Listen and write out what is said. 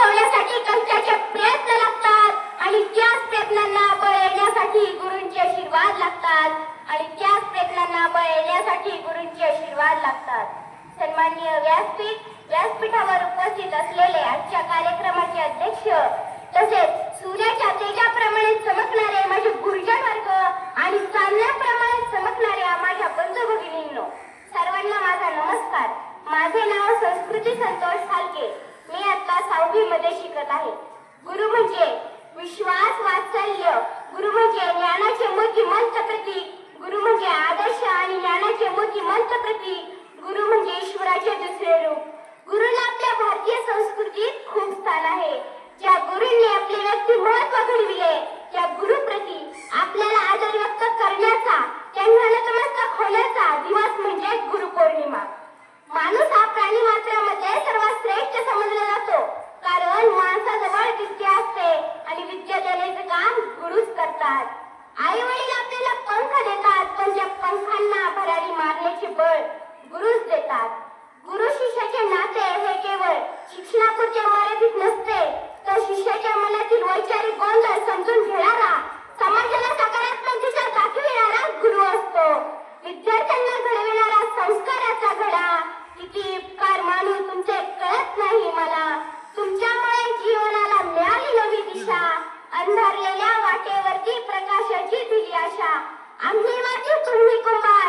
घडवण्यासाठी कष्टाचे प्रयत्न लागतात आणि त्याच प्रयत्नांना बळ येण्यासाठी गुरूंचे आशीर्वाद लागतात आणि त्याच प्रयत्नांना बळ येण्यासाठी गुरूंचे आशीर्वाद लागतात. सन्माननीय व्यासपीठावर उपस्थित असलेले आजच्या कार्यक्रमाचे अध्यक्ष तसेच सूर्याच्या तेजाप्रमाणे चमकणारे माझे गुरुजन वर्ग आणि चांदण्याप्रमाणे चमकणाऱ्या माझ्या बंधू भगिनींनो, सर्वांना माझा नमस्कार. माझे नाव संस्कृती संतोष सालके. मी आता 6वी मध्ये शिकत आहे. गुरु म्हणजे विश्वास, वात्सल्य, गुरु म्हणजे ज्ञानाचे मूर्तिमंत प्रतीक, गुरु म्हणजे आदर्श आणि ज्ञानाचे मूर्तिमंत प्रतीक, गुरु म्हणजे ईश्वराचे दुसरे रूप. गुरुला आपल्या भारतीय संस्कृतीत खूप स्थान आहे. ज्या गुरूंनी आपले व्यक्तिमत्व घडविले त्या गुरुप्रती आपल्याला आदर व्यक्त करण्याचा, त्यांना नतमस्तक होण्याचा दिवस म्हणजे गुरुपौर्णिमा. माणूस हा प्राणी मात्रामध्ये सर्वात श्रेष्ठ समजला जातो, कारण माणसाजवळ विद्या असते आणि विद्या देण्याचे काम गुरुच करतात. आई वडील आपल्याला पंख देतात, पण त्या पंखांना भरारी मारण्याचे बळ गुरुच देतात. गुरु शिष्याचे नाते हे केवळ शिक्षणापुरते मर्यादित नसते, तर शिष्याच्या मनातील वैचारिक गोंधळ समजून घेणारा, समाजाला सकारात्मक दिशा दाखविणारा गुरु असतो. विद्यार्थ्यांना घडविणारा संस्काराचा घडा. किती उपकार मानू तुमचे कळत नाही मला. तुमच्यामुळे जीवनाला मिळाली नवी दिशा, अंधारलेल्या वाटेवरती प्रकाशाची दिली आशा. आम्ही माती, तुम्ही कुंभार,